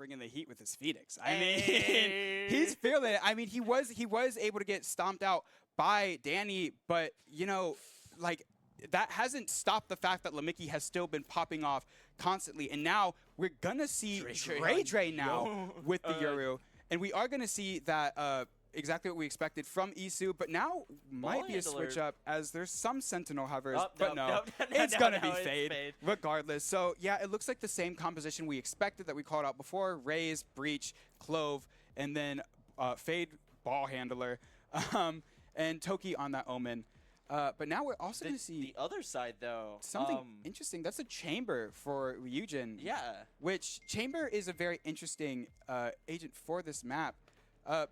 bringing the heat with his Phoenix. I mean, he's feeling it. I mean, he was able to get stomped out by Danny, but, you know, like, that hasn't stopped the fact that Lamicki has still been popping off constantly. And now we're going to see Dre now with the Yoru. And we are going to see that exactly what we expected from EASU, but now might be a switch up as there's some Sentinel hovers, it's going to be Fade regardless. So, yeah, it looks like the same composition we expected that we called out before. Raze, Breach, Clove, and then Fade, Ball Handler, and Toki on that Omen. But now we're also going to see the other side, though. Something interesting. That's a Chamber for Ryujin. Yeah. Which Chamber is a very interesting agent for this map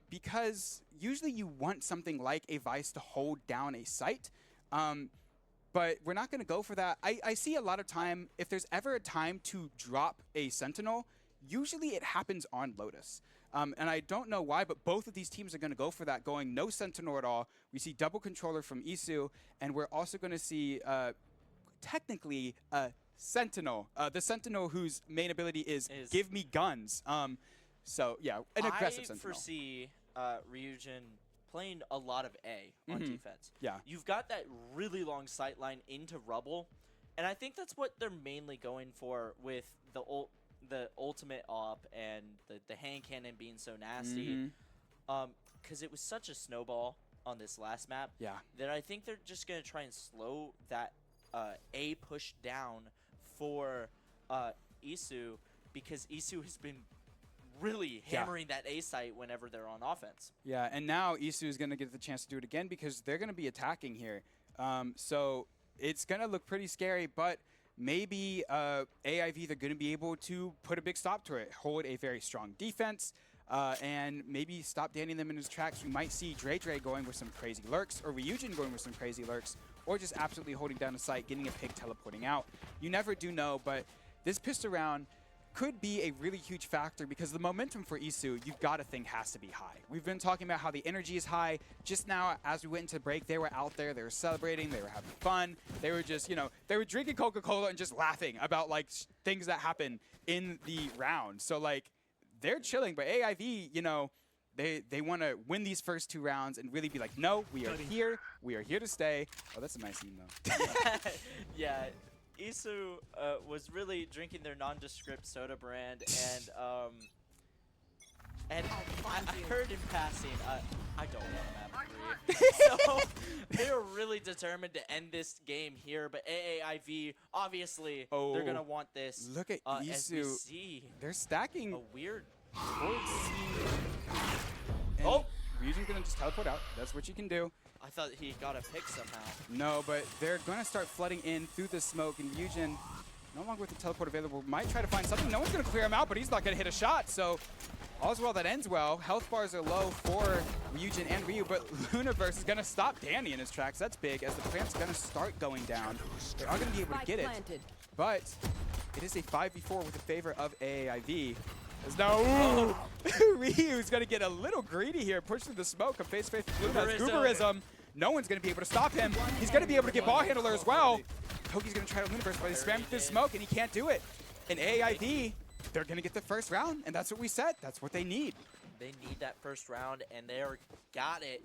because usually you want something like a Vice to hold down a site. But we're not going to go for that. I see a lot of time, if there's ever a time to drop a Sentinel, usually it happens on Lotus. And I don't know why, but both of these teams are going to go for that, going no Sentinel at all. We see double controller from EASU, and we're also going to see technically a Sentinel. The Sentinel whose main ability is give me guns. So, yeah, an aggressive Sentinel. I foresee Ryujin playing a lot of A on defense. Yeah. You've got that really long sight line into Rubble, and I think that's what they're mainly going for with the ultimate op and the hand cannon being so nasty. Because it was such a snowball on this last map that I think they're just going to try and slow that A push down for EASU, because EASU has been really hammering that A site whenever they're on offense. Yeah, and now EASU is going to get the chance to do it again because they're going to be attacking here. So it's going to look pretty scary, but maybe AAIV, they're going to be able to put a big stop to it, hold a very strong defense, and maybe stop Danny and them in his tracks. We might see Dre going with some crazy lurks, or Ryujin going with some crazy lurks, or just absolutely holding down a site, getting a pick, teleporting out. You never do know, but this pistol round could be a really huge factor because the momentum for EASU, you've got to think, has to be high. We've been talking about how the energy is high. Just now, as we went into break, they were out there, they were celebrating, they were having fun. They were just, you know, they were drinking Coca-Cola and just laughing about, like, things that happen in the round. So, like, they're chilling, but AAIV, you know, they want to win these first two rounds and really be like, no, we are here to stay. Oh, that's a nice emo. Yeah. EASU was really drinking their nondescript soda brand, and I heard in passing, I don't want map 3. So they were really determined to end this game here, but AAIV, obviously, they're going to want this. Look at EASU. They're stacking a weird towards C. Ryujin's going to just teleport out. That's what you can do. I thought he got a pick somehow. No, but they're going to start flooding in through the smoke, and Ryujin, no longer with the teleport available, might try to find something. No one's going to clear him out, but he's not going to hit a shot. So all's well that ends well. Health bars are low for Ryujin and Ryu, but Luniverse is going to stop Danny in his tracks. That's big, as the plant's going to start going down. They are going to be able to get it, but it is a 5v4 with the favor of AAIV. No, Ryu's going to get a little greedy here, push through the smoke, a face-to-face with Gooberism. No one's going to be able to stop him. He's going to be able to get ball handler as well. Toki's going to try to Luniverse, but he's spamming through the smoke, and he can't do it. And AAIV, they're going to get the first round, and that's what we said. That's what they need. They need that first round, and they're got it.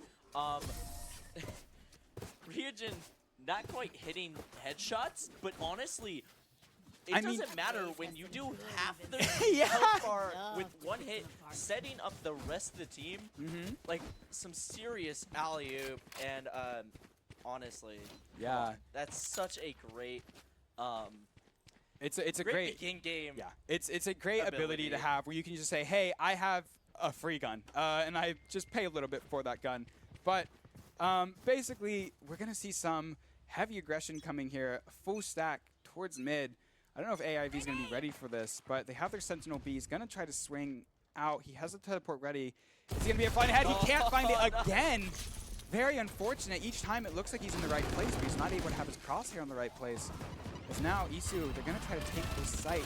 Ryujin not quite hitting headshots, but honestly, it doesn't matter when you do half the health bar with one hit, setting up the rest of the team, like some serious alley-oop, and honestly, that's such a great, it's a great begin game. Yeah, it's a great ability to have where you can just say, hey, I have a free gun, and I just pay a little bit for that gun. But basically, we're gonna see some heavy aggression coming here, full stack towards mid. I don't know if AAIV is going to be ready for this, but they have their Sentinel B. He's going to try to swing out. He has a teleport ready. Is he going to be able to find ahead? He can't find it again. Very unfortunate. Each time it looks like he's in the right place, but he's not able to have his crosshair in the right place. As now, EASU, they're going to try to take this site.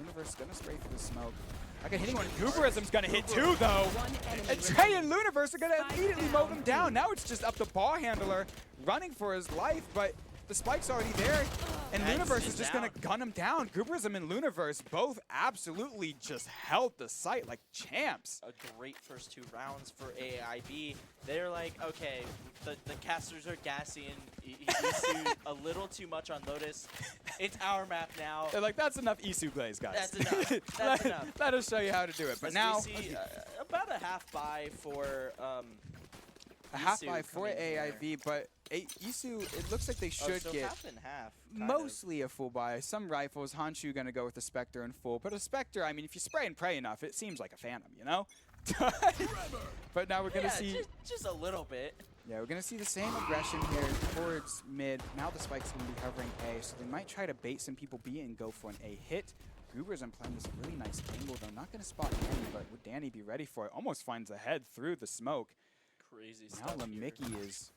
Luniverse is going to spray through the smoke. Like a hitting one. Gooberism's going to hit too, though. And Trey and Luniverse are going to immediately mow them down. Now it's just up to ball handler running for his life, but the spike's already there. And Luniverse is just going to gun him down. Gooberism and Luniverse both absolutely just held the site like champs. A great first 2 rounds for AAIV. They're like, okay, the casters are gassing EASU a little too much on Lotus. It's our map now. They're like, that's enough EASU plays, guys. That's enough. That's enough. Let us show you how to do it. But now, we see about a half buy for a half EASU buy for AAIV, but EASU, it looks like they should so get half and half, mostly a full buy. Some rifles, Honshu going to go with the Spectre in full. But a Spectre, I mean, if you spray and pray enough, it seems like a Phantom, you know? But now we're going to see... Just a little bit. Yeah, we're going to see the same aggression here towards mid. Now the Spike's going to be hovering A, so they might try to bait some people B and go for an A hit. Gooberism playing this really nice angle, though. Not going to spot Danny, but would Danny be ready for it? Almost finds a head through the smoke. Crazy now stuff Mickey is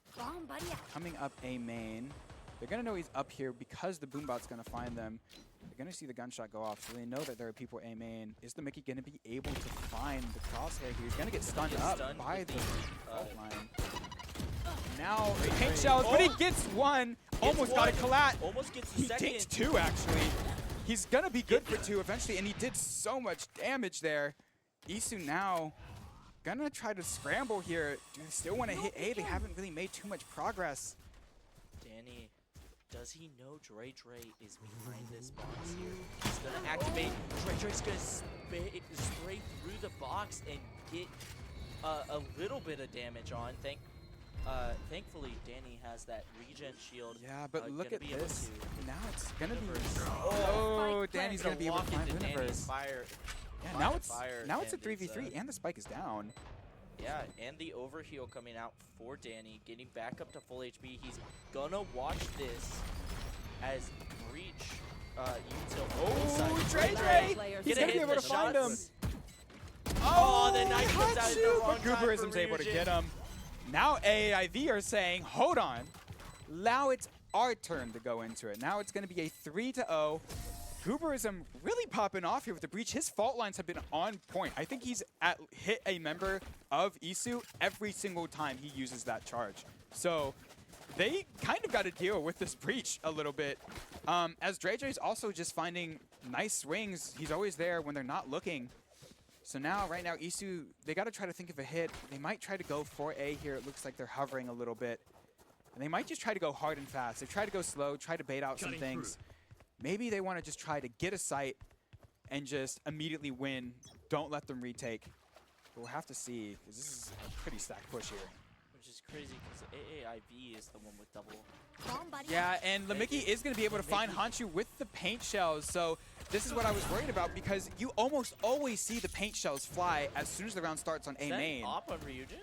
coming up A main. They're going to know he's up here because the Boombot's going to find them. They're going to see the gunshot go off, so they know that there are people A main. Is the Mickey going to be able to find the crosshair here? He's going to get stunned up by the fault line. Now paint shells, but he gets one. Almost got a collat. Almost gets the he second. takes 2, actually. He's going to be good for 2 eventually, and he did so much damage there. EASU now going to try to scramble here. Do they still want to hit A? They haven't really made too much progress. Danny, does he know Dre is behind this box here? He's going to activate. Dre's going to spray through the box and get a little bit of damage on. Thankfully, Danny has that regen shield. Yeah, but look at this. Now it's going to be... Oh, Danny's going to be able to find Universe. Yeah, now it's a 3v3 and the Spike is down. Yeah, and the overheal coming out for Danny, getting back up to full HP. He's gonna watch this as Breach util. Dre! He's gonna be able to find him. Oh, the knife comes out at the wrong time for Gooberism's able to Ryujin. get him. Now AAIV are saying, hold on. Now it's our turn to go into it. Now it's gonna be a 3-0. Gooberism really popping off here with the Breach. His fault lines have been on point. I think he's hit a member of EASU every single time he uses that charge. So they kind of got to deal with this Breach a little bit. As Dre's also just finding nice swings. He's always there when they're not looking. So now, right now, EASU, they got to try to think of a hit. They might try to go for A here. It looks like they're hovering a little bit. And they might just try to go hard and fast. They try to go slow, try to bait out some things. Maybe they want to just try to get a site and just immediately win. Don't let them retake. But we'll have to see, because this is a pretty stacked push here. Which is crazy, because AAIV is the one with double. Yeah, and Lamicki is going to be able to find Honshu with the paint shells. So this is what I was worried about, because you almost always see the paint shells fly as soon as the round starts on A main. Is that op on Ryujin?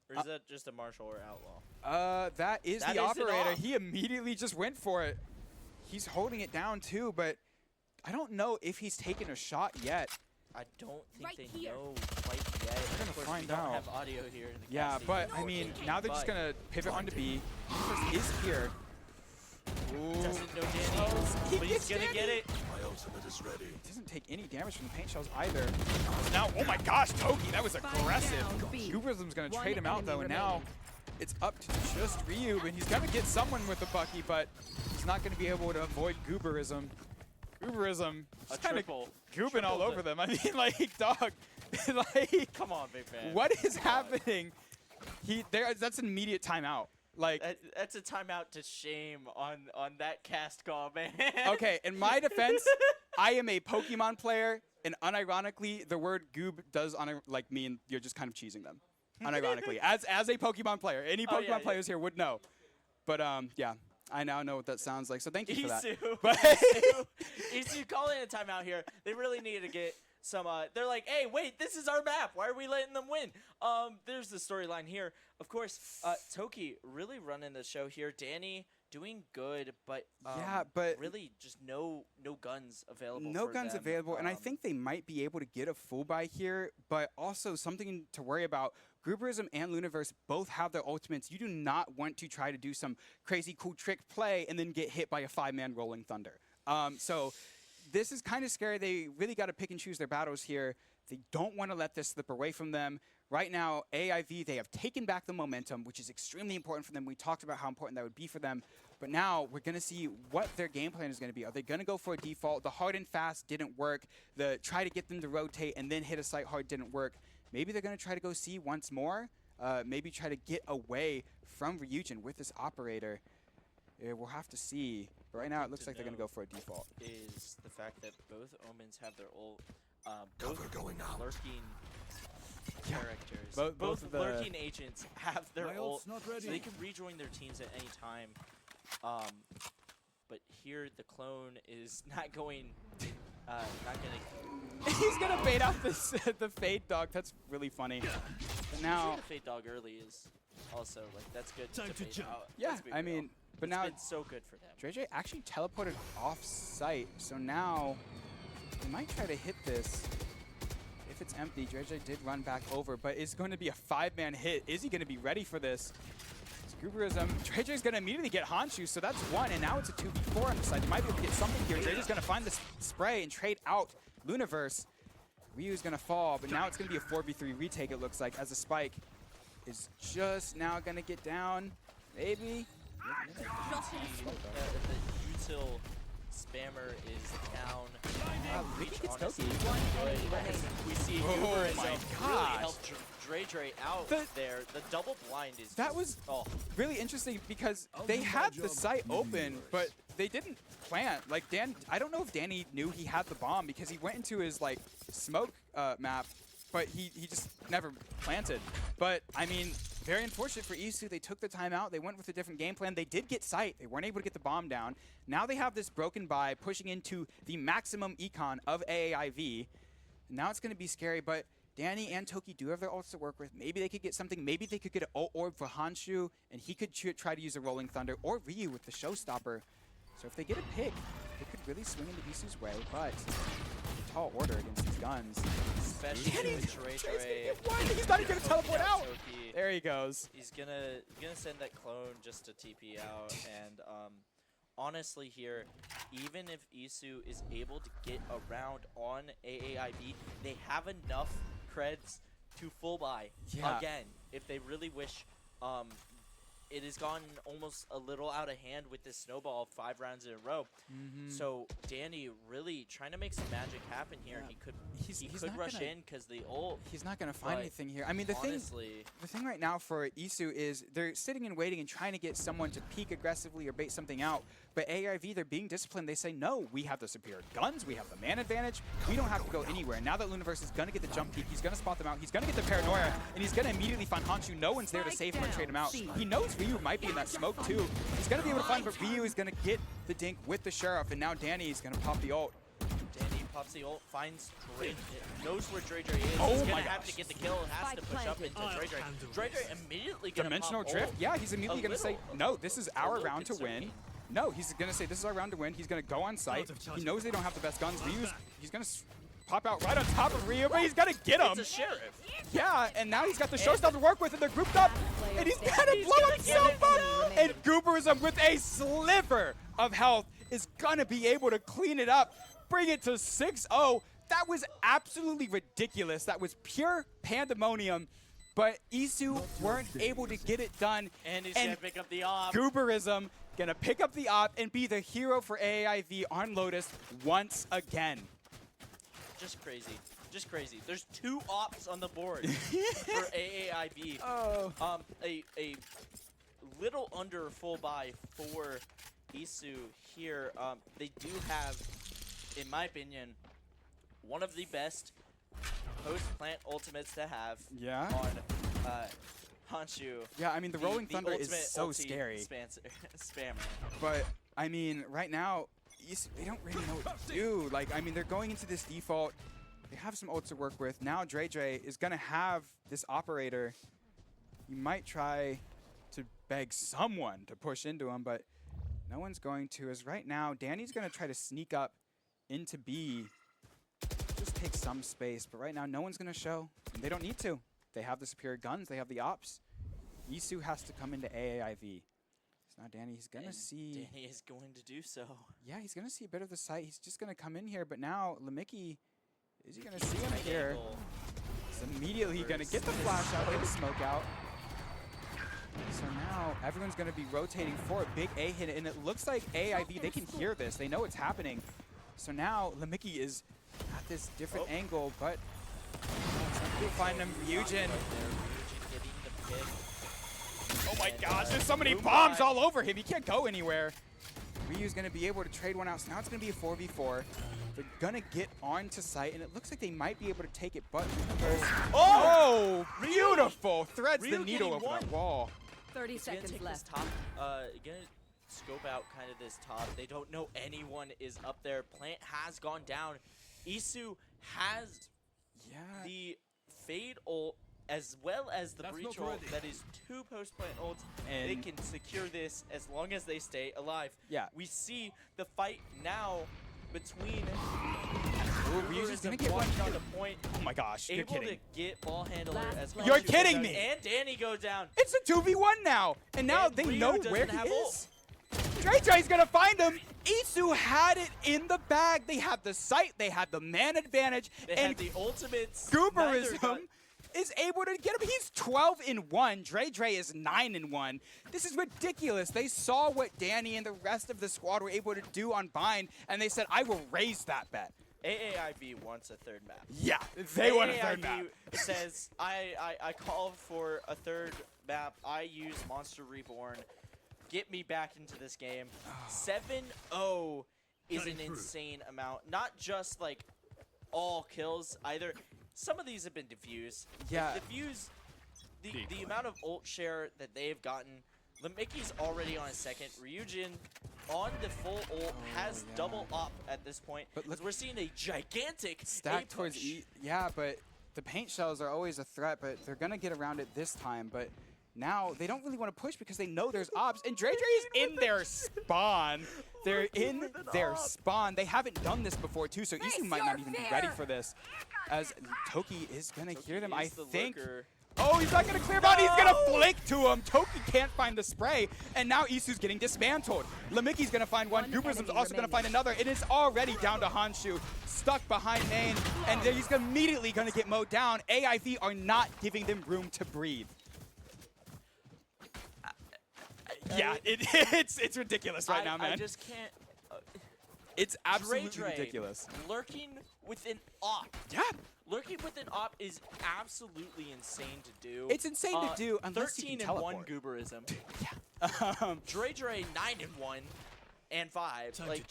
Or is that just a Marshall or Outlaw? That is the operator. He immediately just went for it. He's holding it down too, but I don't know if he's taken a shot yet. I don't think they know quite yet. We're going to find out. We don't have audio here in the Yeah, but I mean, now they're just going to pivot onto B. First is here. Ooh. Doesn't know Danny, but he's going to get it. My ultimate is ready. Doesn't take any damage from the paint shells either. Now, oh my gosh, Toki, that was aggressive. Gooberism's going to trade him out though, and now it's up to just Ryu, and he's going to get someone with the Bucky, but he's not going to be able to avoid Gooberism. Gooberism just kind of goobing all over them. I mean, like, dog, like, come on, big man. What is happening? That's an immediate timeout. Like, that's a timeout to shame on that cast call, man. Okay, in my defense, I am a Pokemon player, and unironically, the word goob does like mean you're just kind of cheesing them. Unironically, as a Pokemon player, any Pokemon players here would know. But yeah, I now know what that sounds like. So thank you for that. But EASU calling a timeout here. They really needed to get some. They're like, hey, wait, this is our map. Why are we letting them win? There's the storyline here. Of course, Toki really running the show here. Danny doing good, but yeah, but really just no guns available. No for guns them. available, and I think they might be able to get a full buy here, but also something to worry about. Gooberism and Luniverse both have their ultimates. You do not want to try to do some crazy cool trick play and then get hit by a 5-man Rolling Thunder. So this is kind of scary. They really got to pick and choose their battles here. They don't want to let this slip away from them. Right now, AAIV, they have taken back the momentum, which is extremely important for them. We talked about how important that would be for them. But now we're going to see what their game plan is going to be. Are they going to go for a default? The hard and fast didn't work. The try to get them to rotate and then hit a site hard didn't work. Maybe they're going to try to go C once more. Maybe try to get away from Ryujin with this operator. We'll have to see. But right now it looks like they're going to go for a default. Is the fact that both Omens have their ult, both lurking characters. Both of the lurking agents have their ult, not so ready. they can rejoin their teams at any time. But here the clone is not going, not gonna. He's gonna bait out this the fade dog. That's really funny. But now the fade dog early is also like that's good. Time to bait jump. out. yeah, Let's be I real. mean, but It's now been so good for them. JJ actually teleported off site, so now they might try to hit this. If it's empty, JJ did run back over, but it's going to be a 5-man hit. Is he going to be ready for this? Scuberism. JJ's going to immediately get Honshu, so that's 1, and now it's a 2v4 on the side. You might be able to get something here. JJ's going to find the spray and trade out Luniverse. Ryu's going to fall, but now it's going to be a 4v3 retake, it looks like, as the spike is just now going to get down. Maybe? The util spammer is down. Ricky Reach gets honestly Toki. good. We see Oh Uberism my really gosh. help Dre out there. The double blind is That just- was oh, really interesting because I'll they do my had the job. site You do open, yours. but they didn't plant. Like I don't know if Danny knew he had the bomb because he went into his like smoke map, but he just never planted. But I mean, very unfortunate for EASU. They took the time out. They went with a different game plan. They did get sight. They weren't able to get the bomb down. Now they have this broken buy pushing into the maximum econ of AAIV. Now it's going to be scary, but Danny and Toki do have their ults to work with. Maybe they could get something. Maybe they could get an ult orb for Honshu, and he could try to use a Rolling Thunder, or Ryu with the Showstopper. So if they get a pick, they could really swing into EASU's way, but a tall order against these guns. especially Danny, with Dre. He's not even going to teleport out. Toki. There he goes. He's gonna send that clone just to TP out, and honestly here, even if EASU is able to get around on AAIV, they have enough creds to full buy Yeah. again if they really wish. It has gone almost a little out of hand with this snowball of 5 rounds in a row. So Danny really trying to make some magic happen here. Yeah. He could He's could not rush gonna- in because the ult. He's not going to find But anything here. I mean, the honestly, thing right now for EASU is they're sitting and waiting and trying to get someone to peek aggressively or bait something out. But AIV, they're being disciplined. They say, no, we have the superior guns. We have the man advantage. We don't have to go anywhere. Now that Luniverse is going to get the jump peek, he's going to spot them out. He's going to get the paranoia, and he's going to immediately find Honshu. No one's there to save him or trade him out. He knows Ryu might be in that smoke, too. He's going to be able to find, but Ryu is going to get the dink with the Sheriff, and now Danny is going to pop the ult. Danny pops the ult, finds Dre, knows where Dre is. Oh He's my gonna have gosh. to get the kill, has to push up into Dre. Dre immediately gonna Dimensional pop drift? ult. Yeah, he's immediately going to say, no, this is our little round to win. concerning. No, he's going to say, this is our round to win. He's going to go on site. He knows they don't have the best guns. He's going to pop out right on top of Ryu, but he's going to get him. It's a sheriff. Yeah, and now he's got the showstopper to work with, and they're grouped up, and he's going to blow himself up. And Gooberism, with a sliver of health, is going to be able to clean it up, bring it to 6-0. That was absolutely ridiculous. That was pure pandemonium, but EASU weren't able to get it done. And he's gonna pick up the op. Gooberism gonna pick up the op and be the hero for AAIV on Lotus once again. Just crazy. Just crazy. There's 2 ops on the board for AAIV. Oh. A little under full buy for EASU here. They do have, in my opinion, one of the best post-plant ultimates to have Yeah? on Honshu. Yeah, I mean, the Rolling Thunder is ultimate so ulti scary. Spammer. But, I mean, right now, they don't really know what to do. Like, I mean, they're going into this default. They have some ults to work with. Now Dre is going to have this operator. You might try to beg someone to push into him, but no one's going to. As right now, Danny's going to try to sneak up into B. Just take some space. But right now, no one's going to show. And they don't need to. They have the superior guns. They have the ops. EASU has to come into AAIV. So now Danny, he's going to see... Danny is going to do so. Yeah, he's going to see a bit of the site. He's just going to come in here. But now, Lamicki, is he going to see him here? He's immediately going to get the flash out, get the smoke out. So now everyone's going to be rotating for a big A hit, and it looks like AAIV, they can hear this. They know it's happening. So now Lamicki is at this different angle, but we'll find him. Ryujin. Oh my gosh, there's so many bombs all over him. He can't go anywhere. Ryu's going to be able to trade one out. So now it's going to be a 4v4. They're going to get onto site, and it looks like they might be able to take it, but oh, beautiful. Threads the needle over that wall. 30 seconds left. Gonna scope out kind of this top. They don't know anyone is up there. Plant has gone down. EASU has the Fade ult as well as the Breach ult. That is 2 post-plant ults. And they can secure this as long as they stay alive. Yeah. We see the fight now between Ryu's gonna get one on the point. Oh my gosh, you're kidding. Able to get ball handler as well. You're kidding me. And Danny go down. It's a 2v1 now. And now they Ryu know where he is. Dray's gonna find him. EASU had it in the bag. They had the sight, they had the man advantage, they and had the ultimates. Gooberism is able to get him. He's 12-1. Dre is 9-1. This is ridiculous. They saw what Danny and the rest of the squad were able to do on Bind, and they said, I will raise that bet. AAIV wants a third map. Yeah, they want a third map. Says, I call for a third map. I use Monster Reborn. Get me back into this game. 7-0 is an insane amount. Not just like all kills either. Some of these have been diffused. Yeah. Diffuse, the amount of ult share that they've gotten. Lamicki's already on his second. Ryujin on the full ult has double up at this point. But we're seeing a gigantic stack towards E. Yeah, but the paint shells are always a threat, but they're going to get around it this time. But now they don't really want to push because they know there's ops. And Dre is in their spawn. They're in their spawn. They haven't done this before, too, so EASU might not even be ready for this. As Toki is going to hear them, I think. Oh, he's not going to clear him out. He's going to flick to him. Toki can't find the spray, and now EASU's getting dismantled. Lamicki's going to find one. Gooberism's also going to find another. It is already down to Honshu, stuck behind main, and he's immediately going to get mowed down. AIV are not giving them room to breathe. Yeah, it's ridiculous right now, man. I just can't. It's absolutely ridiculous. Lurking with an op. Yeah. Lurking with an op is absolutely insane to do. It's insane to do unless you can teleport. 13-1 Gooberism. Yeah. Dre 9-1 and 5. Like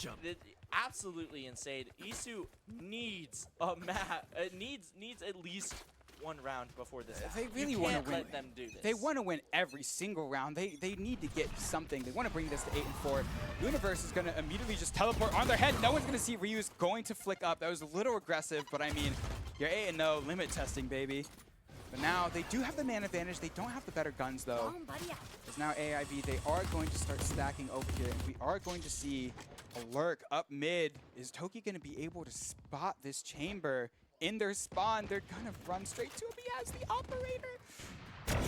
absolutely insane. EASU needs a map. Needs at least one round before this. They really want to win. Let them do this. They want to win every single round. They need to get something. They want to bring this to 8-4. Universe is going to immediately just teleport on their head. No one's going to see Ryu's going to flick up. That was a little aggressive, but I mean, you're 8-0, limit testing, baby. But now they do have the man advantage. They don't have the better guns, though. Because now AIV, they are going to start stacking over here, and we are going to see a lurk up mid. Is Toki going to be able to spot this chamber? In their spawn, they're gonna run straight to him. He has the operator.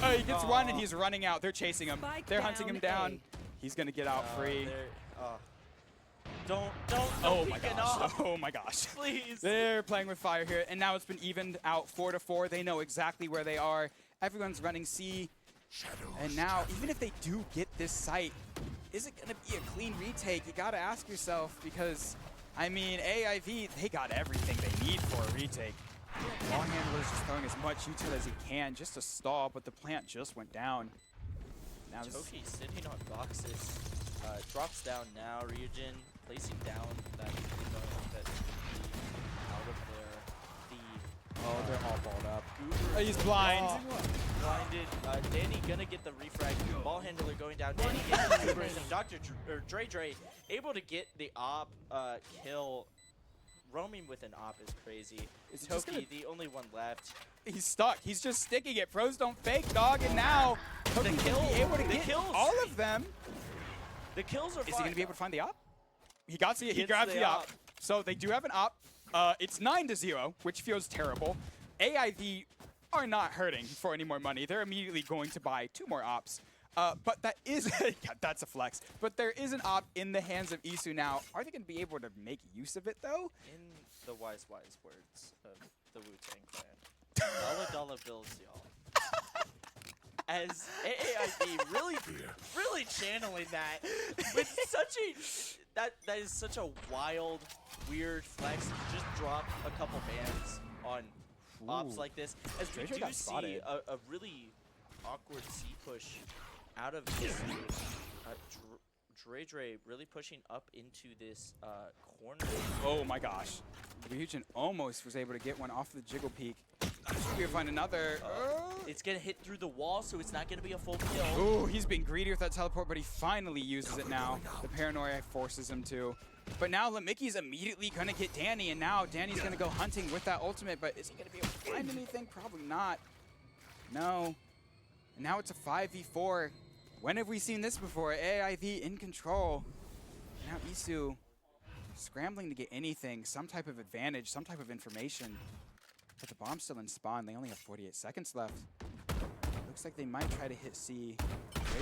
Oh, he gets one and he's running out. They're chasing him. They're hunting him down. He's gonna get out free. Don't oh my gosh. Oh my gosh. Please. They're playing with fire here, and now it's been evened out 4-4. They know exactly where they are. Everyone's running C. And now, even if they do get this site, is it gonna be a clean retake? You gotta ask yourself, because I mean, AIV, they got everything they need for a retake. Ball handler's just throwing as much util as he can just to stall, but the plant just went down. Now Toki sitting on boxes. Drops down now. Ryujin placing down that out of there. Oh, they're all balled up. Oh, he's blind. Blinded. Danny gonna get the refrag. Ball handler going down. Danny getting the Gooberism. Dre able to get the op kill. Roaming with an op is crazy. Is Toki the only one left? He's stuck. He's just sticking it. Pros don't fake, dog. And now Toki will be able to get all of them. The kills are fine. Is he gonna be able to find the op? He grabs the op. So they do have an op. It's 9-0, which feels terrible. AIV are not hurting for any more money. They're immediately going to buy 2 more ops. But that is, yeah, that's a flex. But there is an op in the hands of EASU now. Are they going to be able to make use of it, though? In the wise words of the Wu-Tang Clan. Dollar bills, y'all. as AAIV really channeling that with such a that is such a wild, weird flex to just drop a couple bans on ops like this, as we do see a really awkward C push out of EASU. Dre really pushing up into this corner. Oh my gosh. Ryujin almost was able to get one off the jiggle peak. We'll find another. It's going to hit through the wall, so it's not going to be a full kill. Oh, he's been greedy with that teleport, but he finally uses it now. The paranoia forces him to. But now Lamicki's immediately going to get Danny, and now Danny's going to go hunting with that ultimate, but is he going to be able to find anything? Probably not. No. And now it's a 5v4. When have we seen this before? AAIV in control. Now EASU scrambling to get anything, some type of advantage, some type of information. But the bomb's still in spawn. They only have 48 seconds left. Looks like they might try to hit C.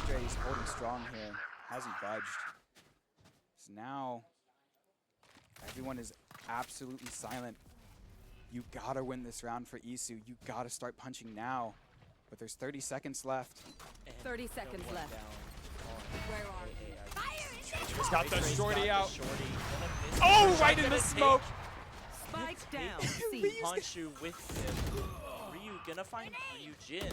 Dre's holding strong here. Hasn't budged. So now everyone is absolutely silent. You gotta win this round for EASU. You gotta start punching now. But there's 30 seconds left. 30 seconds left. Where are we? He's got the shorty out. Oh, right in the smoke. Spike down. Honshu with him. Ryu gonna find Ryujin.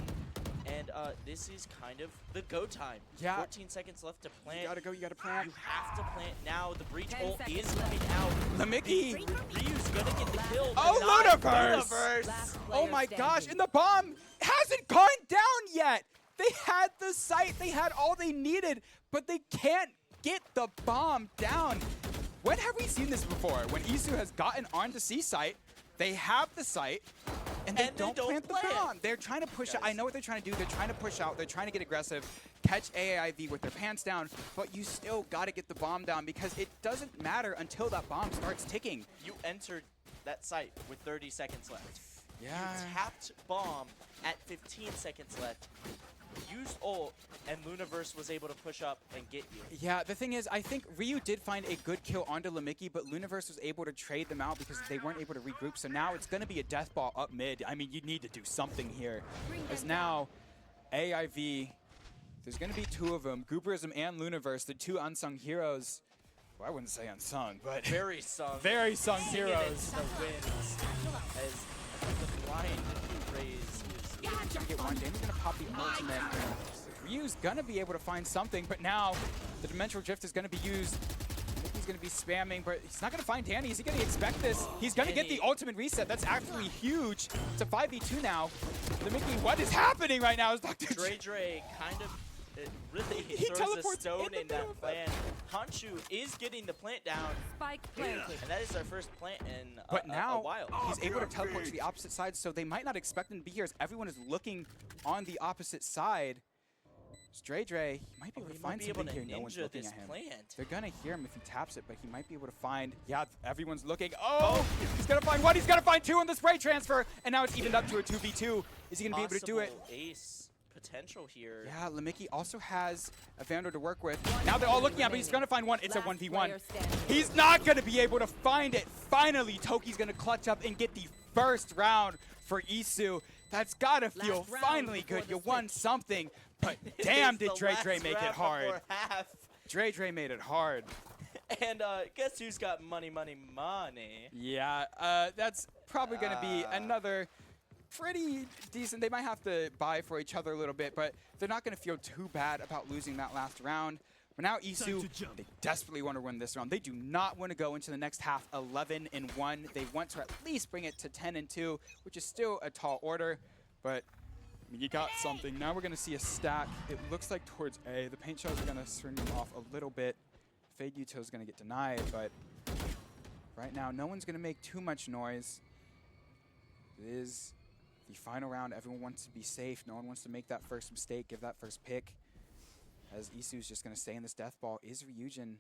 And this is kind of the go time. Yeah. 14 seconds left to plant. You gotta go, you gotta plant. You have to plant now. The breach ult is coming out. Lamicki. Ryu's gonna get the kill. Oh, Lunaverse. Oh my gosh, and the bomb hasn't gone down yet. They had the site, they had all they needed, but they can't get the bomb down. When have we seen this before? When EASU has gotten onto C site, they have the site, and they don't plant the bomb. They're trying to push out. I know what they're trying to do. They're trying to push out. They're trying to get aggressive, catch AAIV with their pants down, but you still got to get the bomb down because it doesn't matter until that bomb starts ticking. You entered that site with 30 seconds left. Yeah. You tapped bomb at 15 seconds left. Used ult, and Lunaverse was able to push up and get you. Yeah, the thing is, I think Ryu did find a good kill onto Lamicki, but Lunaverse was able to trade them out because they weren't able to regroup. So now it's going to be a death ball up mid. I mean, you need to do something here. As now, AIV, there's going to be two of them, Gooperism and Lunaverse, the two unsung heroes. Well, I wouldn't say unsung, but very sung. Very sung heroes. The wins, as the blind praise. He's gonna get one. Danny's gonna pop the ultimate. Ryu's gonna be able to find something, but now the Dimensional Drift is gonna be used. I think he's gonna be spamming, but he's not gonna find Danny. Is he gonna expect this? He's gonna get the ultimate reset. That's actually huge. It's a 5v2 now. Lamicki, what is happening right now? Is Dr. Dre kind of really he throws a stone in that of plan. Honshu is getting the plant down. Spike planted. And that is our first plant in but now a while. He's able to teleport to the opposite side, so they might not expect him to be here as everyone is looking on the opposite side. Dre, he might be able to find something here. No one's looking at him. They're going to hear him if he taps it, but he might be able to find... Yeah, everyone's looking. Oh! He's going to find one. He's going to find two on the spray transfer. And now it's evened up to a 2v2. Is he going to be able to do it? Ace potential here. Yeah, Lamicki also has a Vandal to work with. Now they're all looking at him, but he's going to find one. It's a 1v1. He's not going to be able to find it. Finally, Toki's going to clutch up and get the first round for EASU. That's got to feel finally good. You won something, but damn did Dre make it hard. Dre made it hard. And guess who's got money? Yeah, that's probably going to be another pretty decent. They might have to buy for each other a little bit, but they're not going to feel too bad about losing that last round. But now EASU, they desperately want to win this round. They do not want to go into the next half 11-1. They want to at least bring it to 10-2, which is still a tall order. But I mean, you got something. Now we're going to see a stack. It looks like towards A. The paint shells are going to swing off a little bit. Fade Util is going to get denied, but right now no one's going to make too much noise. It is the final round. Everyone wants to be safe. No one wants to make that first mistake, give that first pick. As EASU is just going to stay in this death ball. Is Ryujin?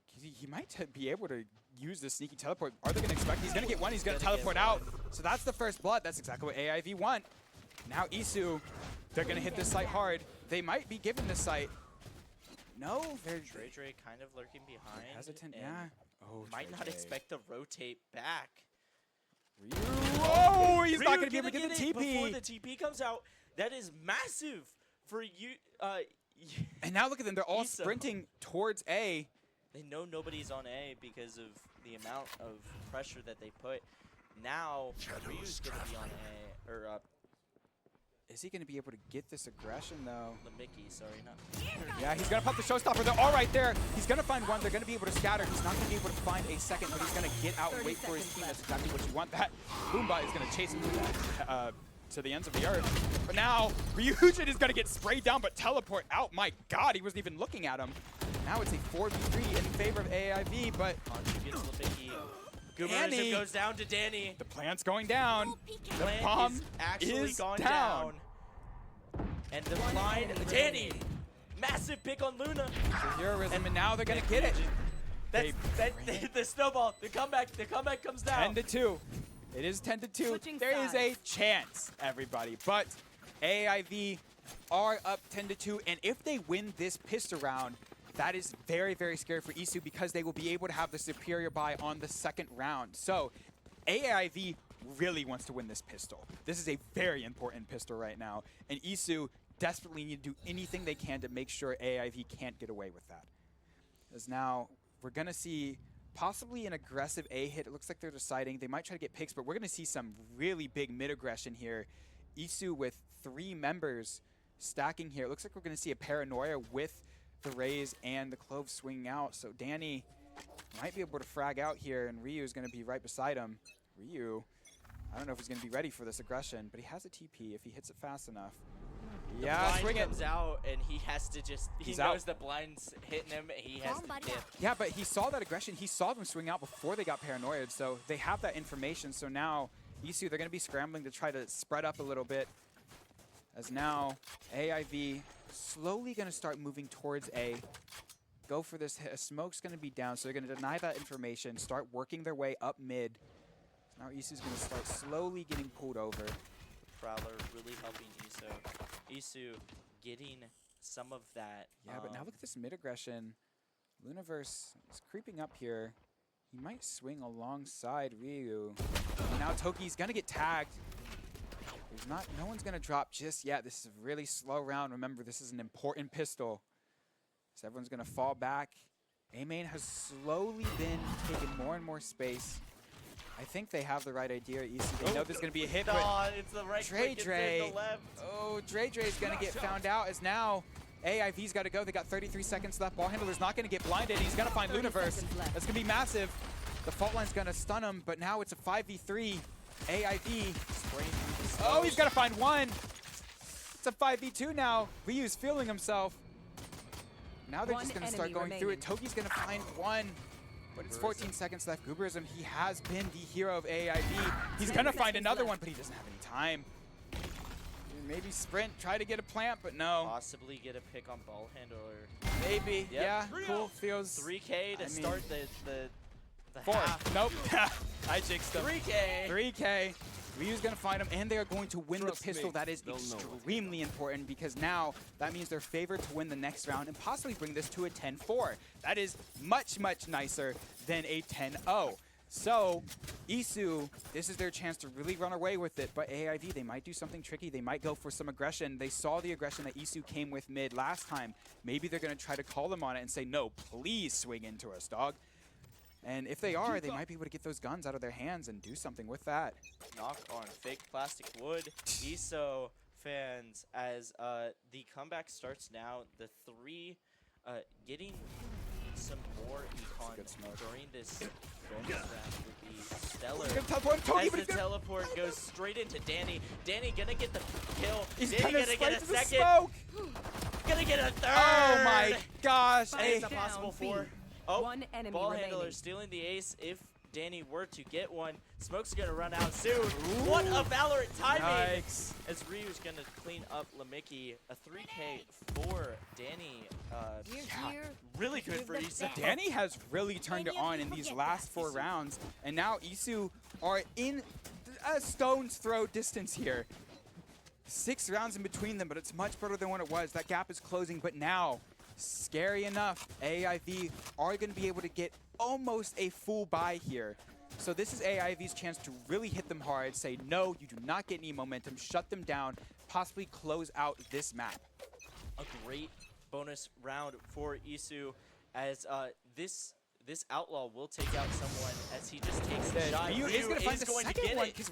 He might be able to use the sneaky teleport. Are they going to expect? He's going to get one. He's going to teleport out. So that's the first blood. That's exactly what AIV want. Now EASU, they're going to hit this site hard. They might be given this site. No, they're Dre kind of lurking behind. Hesitant, yeah. Oh, might not expect to rotate back. Oh, he's not going to be able to get the TP. Before the TP comes out, that is massive for you, And now look at them. They're all ESO. sprinting towards A. they know nobody's on A because of the amount of pressure that they put. Now Ryu's gonna be on A, or Is he going to be able to get this aggression, though? Mickey, sorry, not. Yeah, he's going to pop the showstopper. They're all right there. He's going to find one. They're going to be able to scatter. He's not going to be able to find a second, but he's going to get out and wait for his team. That's exactly what you want. That Boomba is going to chase him to the ends of the earth. But now, Ryujin is going to get sprayed down, but teleport out. My God, he wasn't even looking at him. Now it's a 4v3 in favor of AAIV, but Hanji gets Lipicki. Danny. Goomerism goes down to Danny. the plant's going down. The Plant bomb is actually is gone down. And the blind, Danny, massive pick on Luna. The heroism, and now they're going to get it. The snowball, the comeback comes down. 10-2. It is 10-2. Switching There is a sides. chance, everybody. But AAIV are up 10-2, and if they win this pistol round, that is very, very scary for EASU because they will be able to have the superior buy on the second round. So AAIV really wants to win this pistol. This is a very important pistol right now, and EASU desperately need to do anything they can to make sure AAIV can't get away with that. As now we're going to see possibly an aggressive A hit. It looks like they're deciding. They might try to get picks, but we're going to see some really big mid aggression here. EASU with 3 members stacking here. It looks like we're going to see a paranoia with the Rays and the Clove swinging out. So Danny might be able to frag out here, and Ryu is going to be right beside him. Ryu, I don't know if he's going to be ready for this aggression, but he has a TP if he hits it fast enough. The Yeah, blind swing it. comes out, and he has to just, he He's knows out. the blind's hitting him, he has to dip. Yeah, but he saw that aggression. He saw them swing out before they got paranoid, so they have that information. So now, EASU, they're going to be scrambling to try to spread up a little bit. As now, AIV slowly going to start moving towards A. Go for this hit. Smoke's going to be down, so they're going to deny that information, start working their way up mid. Now EASU's going to start slowly getting pulled over. Prowler really helping EASU. EASU getting some of that. Yeah, but now look at this mid-aggression. Lunaverse is creeping up here. He might swing alongside Ryu. And now Toki's going to get tagged. There's not, no one's going to drop just yet. This is a really slow round. Remember, this is an important pistol. So everyone's going to fall back. A-Main has slowly been taking more and more space. I think they have the right idea. EASU, they know there's going to be a hit, but it's the right Dre click, it's Dre. in the left. Oh, Dre Dre's going to get found out as now AIV's got to go. They got 33 seconds left. Ball handler's not going to get blinded. He's going to find 30 Lunaverse. seconds left. That's going to be massive. The fault line's going to stun him, but now it's a 5v3. AIV. Oh, he's got to find one. It's a 5v2 now. Ryu's feeling himself. Now they're One just going to start enemy going through it. remaining. Toki's going to find one. But it's 14 seconds left. Gooberism, he has been the hero of AIV. He's 10 going to find seconds another left. one, but he doesn't have any time. Maybe sprint, try to get a plant, but no. Possibly get a pick on ball handler. Maybe, Yep. yeah, cool, feels... 3K to I mean, start the 4, half. nope, I jinxed him. 3K. 3K. Ryu's going to find him, and they are going to win Trust the pistol. me, That is they'll know. extremely important because now that means they're favored to win the next round and possibly bring this to a 10-4. That is much, much nicer than a 10-0. So, EASU, this is their chance to really run away with it, but AIV, they might do something tricky. They might go for some aggression. They saw the aggression that EASU came with mid last time. Maybe they're going to try to call them on it and say, no, please swing into us, dog. And if they are, they might be able to get those guns out of their hands and do something with that. Knock on fake plastic wood. ESO fans, as the comeback starts now, the 3 getting some more econ good smoke. during this bonus round would be stellar. He's going to teleport Toki, As but the he's going to... teleport goes straight into Danny. Danny gonna get the kill. He's Danny going to gonna spray get a to the second. smoke. Gonna get a third. Oh my gosh. And it's Down, a possible B. 4. Oh, One enemy ball remaining. handler stealing the ace. If Danny were to get one, Smoke's gonna run out soon. What a Valorant timing! Yikes. As Ryu's gonna clean up Lamicki. A 3K for Danny. Really good for ESO. Danny has really turned it on in these last 4 rounds, and now EASU are in a stone's throw distance here. 6 rounds in between them, but it's much better than what it was. That gap is closing, but now, scary enough, AIV are going to be able to get almost a full buy here. So this is AIV's chance to really hit them hard, say, no, you do not get any momentum, shut them down, possibly close out this map. a great bonus round for EASU, as this outlaw will take out someone as he just takes the shot. Ryu is going to find the going to second get one it. because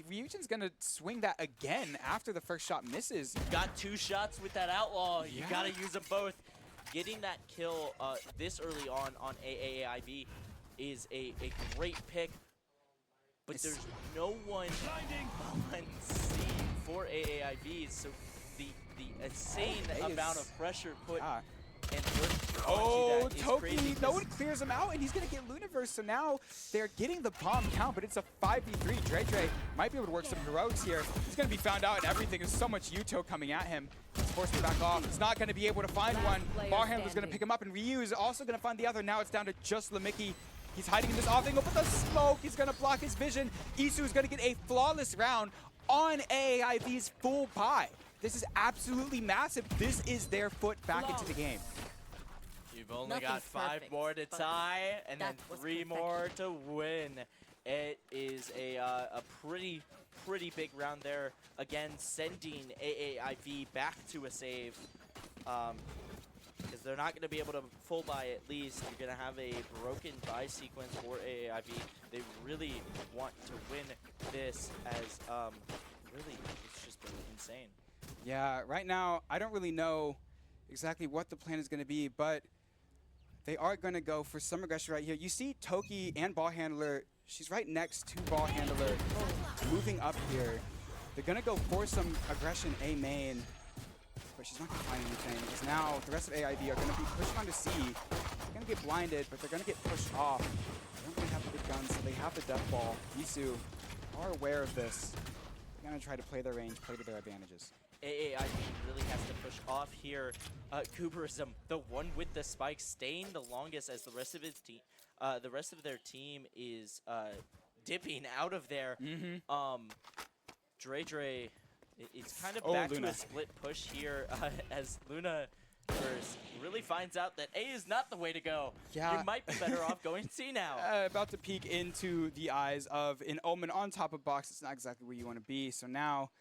Ryujin's going to swing that again after the first shot misses. Got 2 shots with that outlaw. You Yeah. got to use them both. Getting that kill this early on AAIV is a great pick, but there's no one on C for AAIV, so the insane amount of pressure put and work Oh, that is Toki, crazy no one clears him out, and he's going to get Luniverse, so now they're getting the bomb count, but it's a 5v3. Dre might be able to work some heroics here. He's going to be found out, and everything. There's so much Yuto coming at him. He's forced to back off. He's not going to be able to find one. Bar Handler's going to pick him up, and Ryu is also going to find the other. Now it's down to just Lamicki. He's hiding in this off-angle, but the smoke is going to block his vision. EASU is going to get a flawless round on AAIV's full buy. This is absolutely massive. This is their foot back into the game. You've only Nothing's got 5 perfect, more to but tie, and then that was 3 more to win. It is a pretty big round there. Again, sending AAIV back to a save. Because they're not going to be able to full buy at least. You're going to have a broken buy sequence for AAIV. They really want to win this as really it's just been insane. Yeah, right now, I don't really know exactly what the plan is going to be, but they are going to go for some aggression right here. You see Toki and Ball Handler, she's right next to Ball Handler, moving up here. They're going to go for some aggression A main, but she's not going to find anything, because now the rest of AIV are going to be pushed onto C. They're going to get blinded, but they're going to get pushed off. They don't really have the big guns, so they have the death ball. EASU are aware of this. They're going to try to play their range, play to their advantages. AAIV really has to push off here. Kuberism, the one with the spike, staying the longest as the rest of his team, the rest of their team is dipping out of there. Dre, it's kind of back Luna. to a split push here as Luna really finds out that A is not the way to go. Yeah. You might be better off going C now. About to peek into the eyes of an Omen on top of box. It's not exactly where you want to be. So now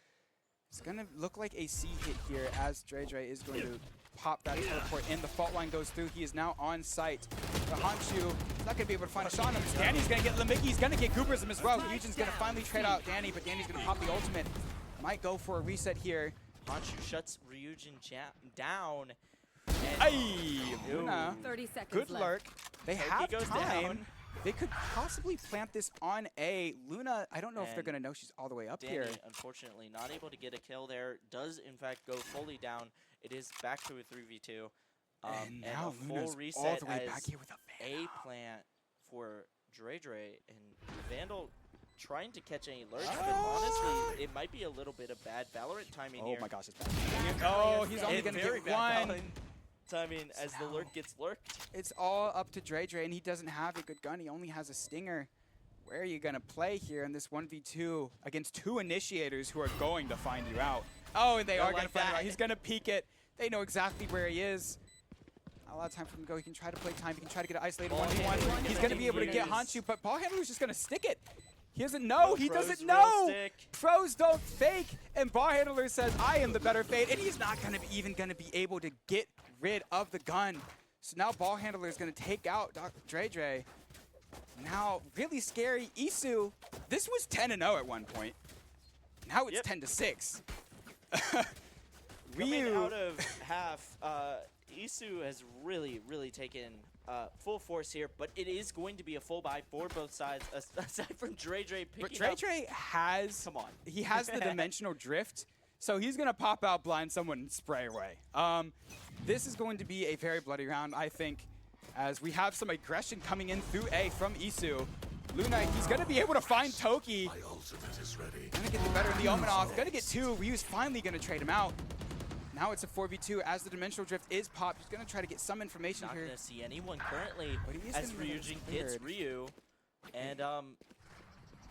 it's going to look like a C hit here as Dre is going to pop that teleport in. The fault line goes through. He is now on site. The Honshu is not going to be able to find a shot on him. Danny's going to get Lamicki. He's going to get Gooberism as well. Eugen's going to finally trade out Danny, but Danny's going to pop the ultimate. Might go for a reset here. Honshu shuts Ryujin down. Ay, Luna. 30 seconds Good left. lurk. They Toki have goes time. down. They could possibly plant this on A. Luna, I don't know if they're And going to know she's all the way up Danny, here. unfortunately, not able to get a kill there. Does, in fact, go fully down. It is back to a 3v2. And now a Luna's full reset all the way as back here with a Vandal. A plant for Dre. And Vandal trying to catch any lurks, but honestly, it might be a little bit of bad Valorant timing here. Oh my gosh, it's bad. Oh, he's only And going to very get bad one. timing as the lurk gets lurked. It's all up to Dre, and he doesn't have a good gun. He only has a stinger. Where are you going to play here in this 1v2 against 2 initiators who are going to find you out? Oh, and they are going to find him out. He's going to peek it. They know exactly where he is. Not a lot of time for him to go. He can try to play time. He can try to get an isolated 1v1. He's going to be able to get Honshu, but Ball Handler's just going to stick it. He doesn't know. He doesn't know. Pros don't fake. And Ball Handler says, I am the better fate. And he's not going to be even going to be able to get rid of the gun. So now Ball Handler is going to take out Dre. Now, really scary. EASU, this was 10-0 at one point. Now it's 10-6. Coming Ryu. out of half, EASU has really taken full force here, but it is going to be a full buy for both sides, aside from Dre picking But up. Dre has, Come on. he has the dimensional drift, so he's going to pop out, blind someone, and spray away. This is going to be a very bloody round, I think, as we have some aggression coming in through A from EASU. Luna, he's going to be able to find Toki. My ultimate is ready. Going to get the better in the Omen off. Going to get 2. Ryu's finally going to trade him out. Now it's a 4v2 as the dimensional drift is popped. He's going to try to get some information Not here. going to see anyone currently But he is as gonna get Ryujin gets cleared. Ryu. And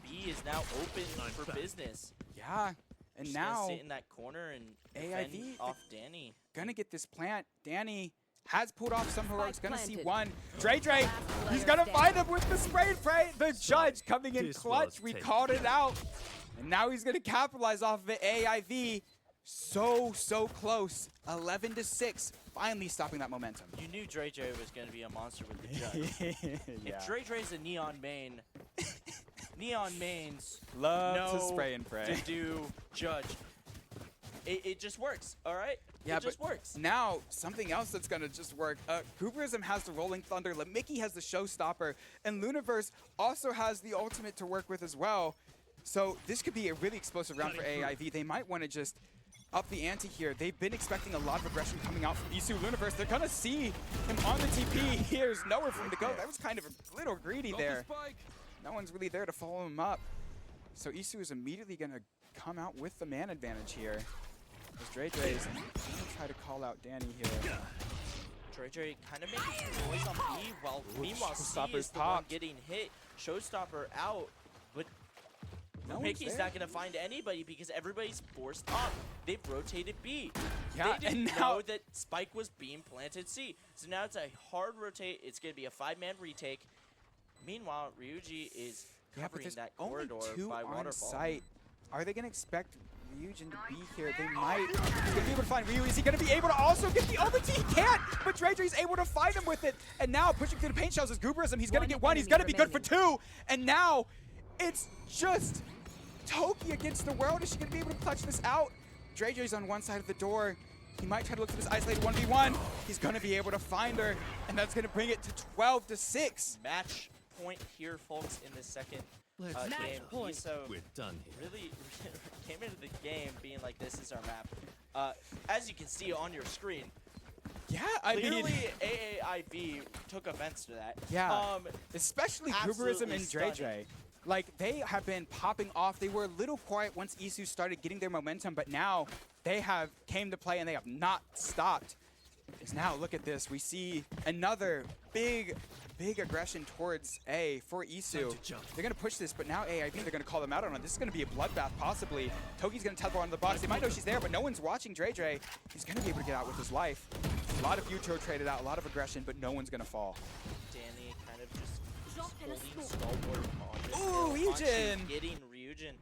B is now open for business. Yeah, and Just now gonna sit in that corner and defend AIV off Danny. going to get this plant. Danny has pulled off some heroics. Going to see planted. one. Dre, he's player going to standing. find him with the spray and pray. The judge coming in this clutch. was We taken. called it out. And now he's going to capitalize off of it. AIV so close. 11-6, finally stopping that momentum. You knew Dre was going to be a monster with the judge. Yeah. If Dre's a Neon main, Neon mains Love know to spray and pray. to do judge. It just works, all right? Yeah, it just but works. now something else that's gonna just work. Gooberism has the Rolling Thunder, Mickey has the Showstopper, and Luniverse also has the ultimate to work with as well. So this could be a really explosive round for AAIV. They might want to just up the ante here. They've been expecting a lot of aggression coming out from EASU Luniverse. They're gonna see him on the TP. There's nowhere for him to go. That was kind of a little greedy there. No one's really there to follow him up. So EASU is immediately gonna come out with the man advantage here. As Dre is going to try to call out Danny here. Dre kind of making some noise on B, while meanwhile C Showstopper's is the one popped. getting hit. Showstopper out, but No one's Mickey's there. not going to find anybody because everybody's forced up. They've rotated B. Yeah, they didn't and now know that Spike was being planted C. So now it's a hard rotate. It's going to be a 5-man retake. Meanwhile, Ryuji is but covering there's that only corridor 2 by on waterfall. site. Are they going to expect Ryujin to be here? They might. He's going to be able to find Ryu. Is he going to be able to also get the ultimate? He can't, but Dre's able to fight him with it. And now pushing through the paint shells is Gooberism. He's going to get 1. He's going to be good for 2. And now it's just Toki against the world. Is she going to be able to clutch this out? Dre's on one side of the door. He might try to look for this isolated 1v1. He's going to be able to find her, and that's going to bring it to 12-6. Match point here, folks, in the second game. point. So We're done here. really came into the game being like, this is our map. As you can see on your screen, Yeah, I clearly mean, AAIV took offense to that. yeah, especially Gooberism absolutely and Dre. stunning. Like, they have been popping off. They were a little quiet once EASU started getting their momentum, but now they have came to play and they have not stopped. Because now, look at this. We see another big aggression towards A for EASU. They're going to push this, but now AAIV, they're going to call them out on it. This is going to be a bloodbath, possibly. Toki's going to teleport onto the box. They might know she's there, but no one's watching Dre. He's going to be able to get out with his life. A lot of Future traded out, a lot of aggression, but no one's going to fall. Danny kind of just holding stalwart on this Ooh, hill, Ryujin! actually getting Ryujin,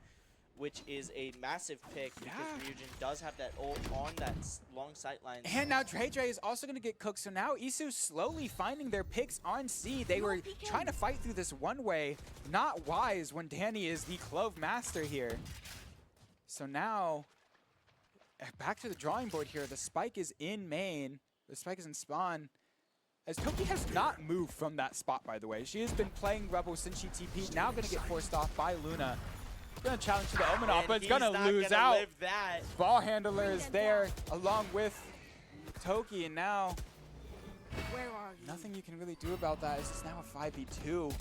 which is a massive pick because Yeah. Ryujin does have that ult on that long sight line. And now Dre is also going to get cooked. So now EASU slowly finding their picks on C. They were trying to fight through this one way. Not wise when Danny is the Clove Master here. So now, back to the drawing board here. The spike is in main. The spike is in spawn. As Toki has not moved from that spot, by the way. She has been playing Rebel since she TP'd. Now going to get forced off by Luna. Going to challenge to the Omen off, but it's going to lose out. Live that. Ball handler is there along with Toki, and now Where are you? nothing you can really do about that. It's now a 5v2.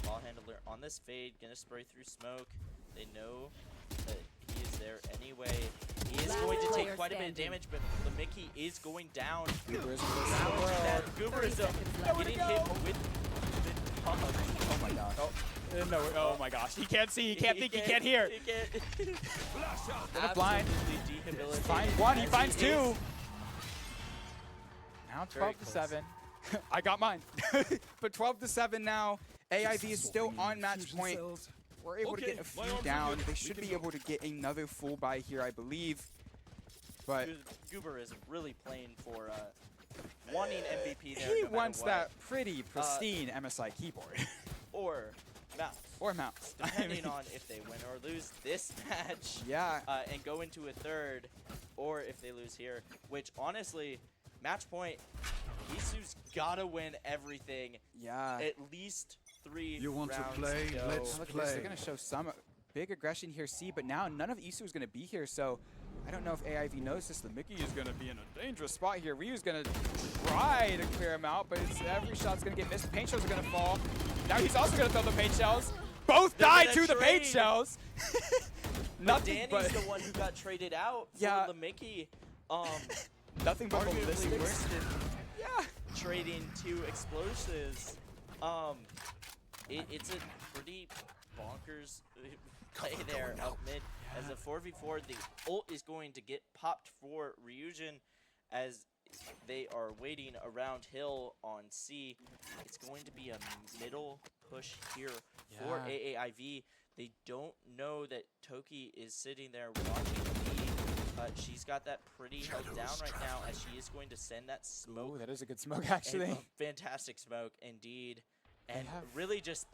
Ball handler on this fade, gonna spray through smoke. They know that he is there anyway. He is Last going to take player quite a bit of standing. damage, but the Mickey is going down. Gooberism versus Round the world. that Gooberism 30 seconds left. getting hit with the dog. Oh my gosh. No, oh my gosh. He can't see, he can't think, he can't hear. He can't. Gonna blind. Absolutely debilitated. Finds 1, he as finds 2. is. Now Very 12-7. I got mine. But 12-7 now. AIV is still on match point. We're able to get a few down. They should be able to get another full buy here, I believe. But Goober is really playing for wanting MVP there. he no matter wants what. that pretty pristine MSI keyboard. Or mouse. Or mouse. I Depending mean, on if they win or lose this match. yeah. And go into a third, or if they lose here. Which, honestly, match point, EASU's gotta win everything. Yeah. At least 3 You want to rounds play? go. Let's Look at this. They're play. going to show some big aggression here, C, but now none of EASU is going to be here, so I don't know if AIV knows this. The Mickey is going to be in a dangerous spot here. Ryu's going to try to clear him out, but every shot's going to get missed. The paint shells are going to fall. Now he's also going to throw the paint shells. Both They're died gonna to the paint trade. shells. But Nothing Danny's but the one who got traded out for Yeah. the Mickey. nothing but Arguably ballistics. worse than Yeah. trading 2 explosives. It's a pretty bonkers play there up mid. As a 4v4, the ult is going to get popped for Ryujin as they are waiting around hill on C. It's going to be a middle push here for Yeah. AAIV. They don't know that Toki is sitting there watching B. she's got that pretty held down right now as she is going to send that smoke. Ooh, that is a good smoke, actually. And a fantastic smoke, indeed. And have- really just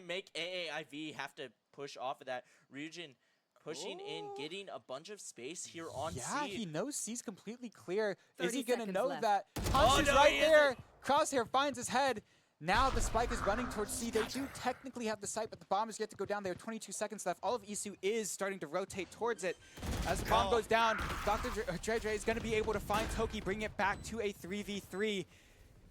make AAIV have to push off of that. Ryujin pushing in, getting a bunch of space here on C. Yeah, he knows C's completely clear. Is 30 he going to seconds know left. that? Oh, Hunt is no, right he there. Crosshair finds his head. Now the spike is running towards C. They do technically have the site, but the bomb is yet to go down. There are 22 seconds left. All of EASU is starting to rotate towards it. As the bomb goes down, Dr. Dre is going to be able to find Toki, bring it back to a 3v3.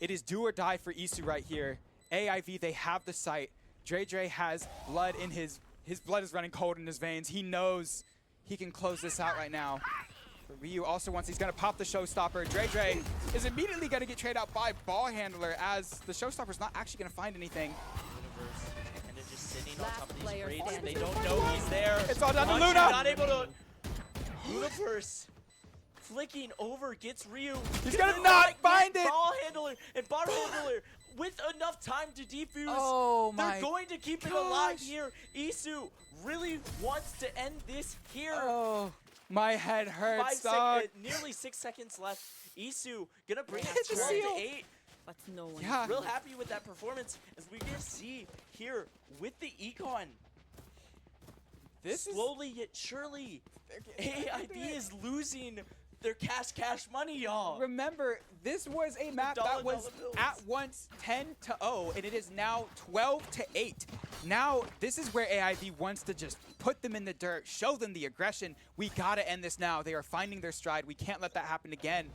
It is do or die for EASU right here. AIV, they have the site. Dre has blood in his blood is running cold in his veins. He knows he can close this out right now. But Ryu also wants, he's going to pop the showstopper. Dre is immediately going to get traded out by Ball Handler as the showstopper's not actually going to find anything. Universe kind of just sitting on Last top of these player crates. They standing. don't know he's there. It's all down to Hanshi Luna. Not able to. Universe flicking over, gets Ryu. He's going to not find it. Ball handler and ball handler with enough time to defuse. Oh my They're going to keep it alive gosh. here. EASU really wants to end this here. Oh, my head hurts, 5 dog. seconds, nearly 6 seconds left. EASU gonna bring Hit it the 12 seal. to 8. But no one. Yeah. Real happy with that performance as we can see here with the Econ. This is Slowly yet surely, AIV is losing their cash money, y'all. Remember, this was a map dollar that was bills. at once 10-0, and it is now 12-8. Now, this is where AIV wants to just put them in the dirt, show them the aggression. We gotta end this now. They are finding their stride. We can't let that happen again.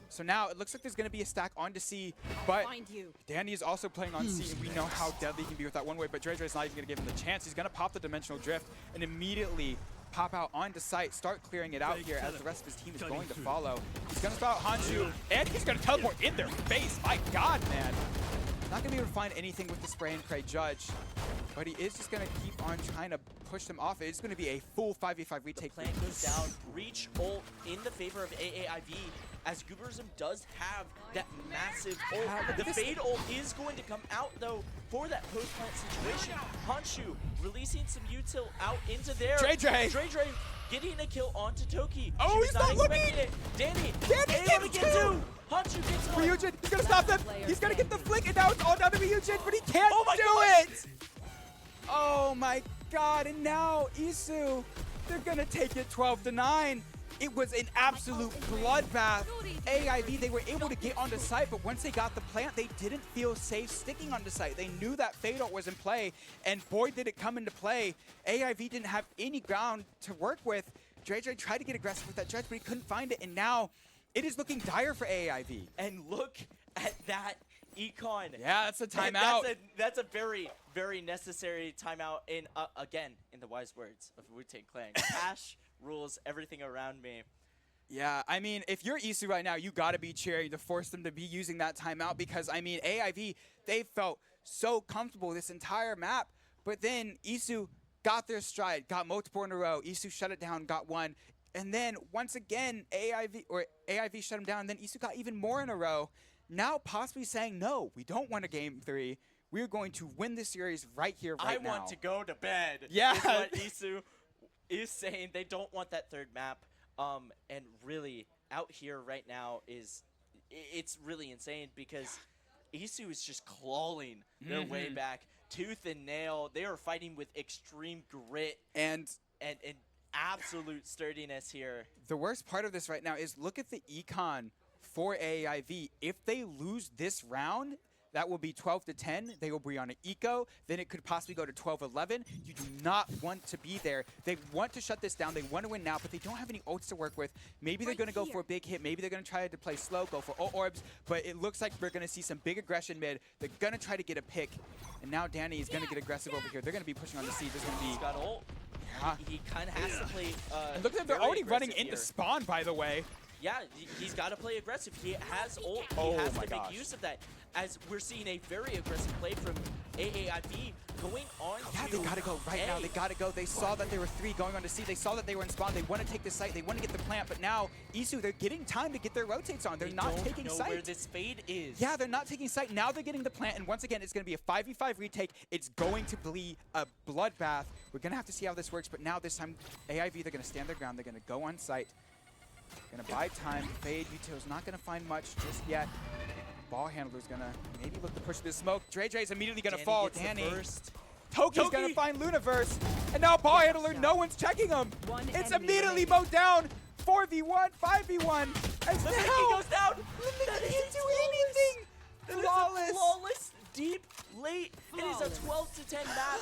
So now it looks like there's gonna be a stack onto C, but Find you. Danny is also playing on C, and we know how deadly he can be with that one way, but Dre's not even gonna give him the chance. He's gonna pop the Dimensional Drift and immediately pop out onto site, start clearing it out here as the rest of his team is going to follow. He's gonna spot out Honshu, and he's gonna teleport in their face. My God, man. Not gonna be able to find anything with the spray and pray Judge, but he is just gonna keep on trying to push them off. It's gonna be a full 5v5 retake. Plan goes down. Reach ult in the favor of AAIV as Gooberism does have that massive ult. Yeah, The this- Fade ult is going to come out though for that post-plant situation. Honshu releasing some util out into there. Dre. Dre getting a kill onto Toki. Oh, She was he's not not looking! expecting it. Danny able to gets get two! two. Honshu gets one. Ryujin, he's gonna stop them. He's gonna get the flick, and now it's all down to Ryujin, but he can't Oh my do gosh. it. Oh my God! And now EASU, they're gonna take it 12-9. It was an absolute bloodbath. AIV, they were able to get onto site, but once they got the plant, they didn't feel safe sticking onto site. They knew that Fade ult was in play, and boy, did it come into play. AIV didn't have any ground to work with. Dre tried to get aggressive with that Judge, but he couldn't find it, and now it is looking dire for AIV. And look at that Econ. Yeah, that's a And timeout. That's a very, very necessary timeout. In again, in the wise words of Wu-Tang Clan, cash rules everything around me. Yeah, I mean, if you're EASU right now, you got to be cheering to force them to be using that timeout because, I mean, AIV, they felt so comfortable this entire map, but then EASU got their stride, got multiple in a row. EASU shut it down, got one, and then once again, AIV shut them down, and then EASU got even more in a row. Now possibly saying, no, we don't want a game 3. We're going to win this series right here, right now. I want to go to bed. Yeah. Is what EASU is saying. They don't want that third map. And really, out here right now it's really insane because EASU is just clawing their way back, tooth and nail. They are fighting with extreme grit And absolute sturdiness here. the worst part of this right now is look at the econ for AAIV. If they lose this round, that will be 12-10. They will be on an eco. Then it could possibly go to 12-11. You do not want to be there. They want to shut this down. They want to win now, but they don't have any ults to work with. Maybe they're going to go for a big hit. Maybe they're going to try to play slow, go for ult orbs. But it looks like we're going to see some big aggression mid. They're going to try to get a pick. And now Danny is going to get aggressive over here. They're going to be pushing on the C. There's going to be... He's got ult. Yeah. He kind of has to play. And look at them. They're very already running aggressive into here. spawn, by the way. yeah, he's got to play aggressive. He has ult. He Oh has my to gosh. make use of that. As we're seeing a very aggressive play from AAIV going on. Yeah, to they gotta go right now. They gotta go. They saw that there were 3 going on to C. They saw that they were in spawn. They want to take the site. They want to get the plant. But now, EASU, they're getting time to get their rotates on. They're not taking know site. where this fade is. Yeah, they're not taking site. Now they're getting the plant. And once again, it's going to be a 5v5 retake. It's going to be a bloodbath. We're going to have to see how this works. But now this time, AIV, they're going to stand their ground. They're going to go on site. Going to buy time. Fade, Util's not going to find much just yet. Ball handler's going to maybe look to push this smoke. Dre's immediately going to fall. Danny. Toki's going to find Luniverse. And now ball handler, no one's checking him. It's immediately mowed down. 4v1, 5v1. As The now, Mickey goes down. Luniverse That can't is do anything. That is Flawless. a flawless, deep, late. It is a 12 to 10 map.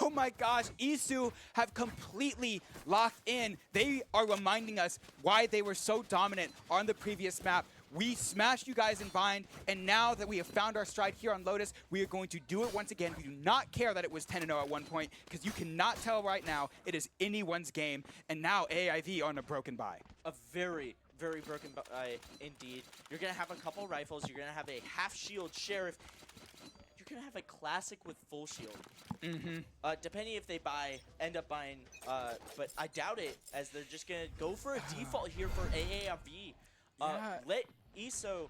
Oh my gosh, EASU have completely locked in. They are reminding us why they were so dominant on the previous map. We smashed you guys in bind, and now that we have found our stride here on Lotus, we are going to do it once again. We do not care that it was 10-0 at one point, because you cannot tell right now it is anyone's game, and now AIV on a broken bye. A very, very broken indeed. You're going to have a couple rifles. You're going to have a half-shield Sheriff. You're going to have a classic with full shield. Depending if they end up buying, but I doubt it, as they're just going to go for a default here for AAIV. Let EASU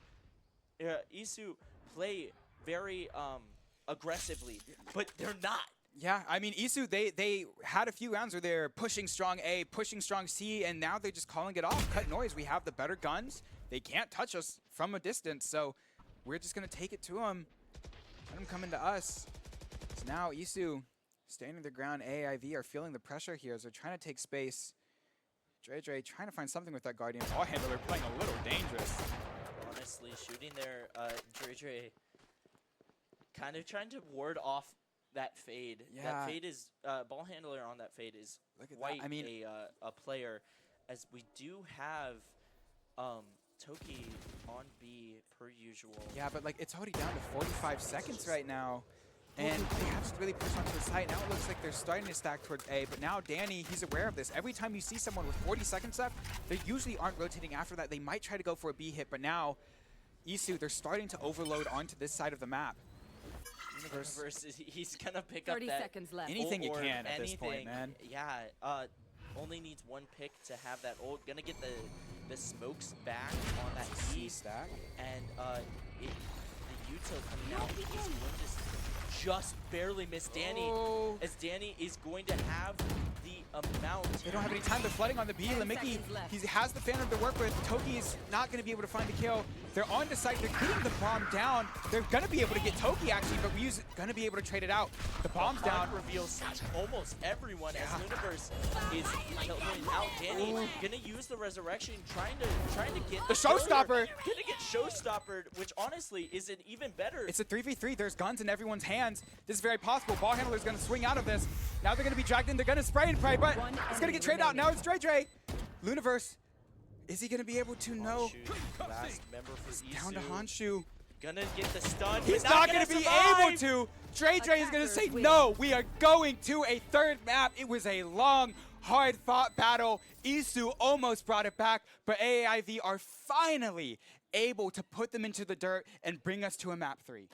play very aggressively, but they're not. Yeah, I mean, EASU, they had a few rounds where they're pushing strong A, pushing strong C, and now they're just calling it off. Cut noise, we have the better guns. They can't touch us from a distance, so we're just going to take it to them. Let them come into us. So now EASU, standing their ground, AAIV are feeling the pressure here as they're trying to take space. Dre trying to find something with that Guardian. Ball handler playing a little dangerous. Honestly, shooting there, Dre kind of trying to ward off that fade. Yeah. That fade is, ball handler on that fade is quite I mean, a player, as we do have Toki on B per usual. yeah, but like it's already down to 45 seconds right now. And they have to really push onto the site. Now it looks like they're starting to stack towards A, but now Danny, he's aware of this. Every time you see someone with 40 seconds left, they usually aren't rotating after that. They might try to go for a B hit, but now EASU, they're starting to overload onto this side of the map. Universe, he's going to pick up 30 that seconds left. Anything you or can at this point, anything. man. Yeah, only needs one pick to have that ult. Gonna get the smokes back on that C E stack. and the util coming out. He's going to just barely miss Danny, Oh. as Danny is going to have the amount. They don't have any time. They're flooding on the B. 10 Mickey, seconds left. he has the Phantom to work with. Toki's not going to be able to find the kill. They're on the site. They're getting the bomb down. They're going to be able to get Toki, actually, but Ryu's going to be able to trade it out. The bomb's down. Reveals almost everyone as Universe is going out. Danny gonna use the resurrection, trying to get The showstopper. Gonna get showstoppered, which honestly is an even better. It's a 3v3. There's guns in everyone's hands. This is very possible. Ball handler's going to swing out of this. Now they're going to be dragged in. They're going to spray and pray, but it's going to get traded out. Now it's Dre. Luniverse. Is he going to be able to know? Last member for Down to EASU. Honshu. Gonna get the stun. He's but not going to be survive. able to. Dre is going to say, Attackers win. no, we are going to a third map. It was a long, hard-fought battle. EASU almost brought it back, but AAIV are finally able to put them into the dirt and bring us to a map 3.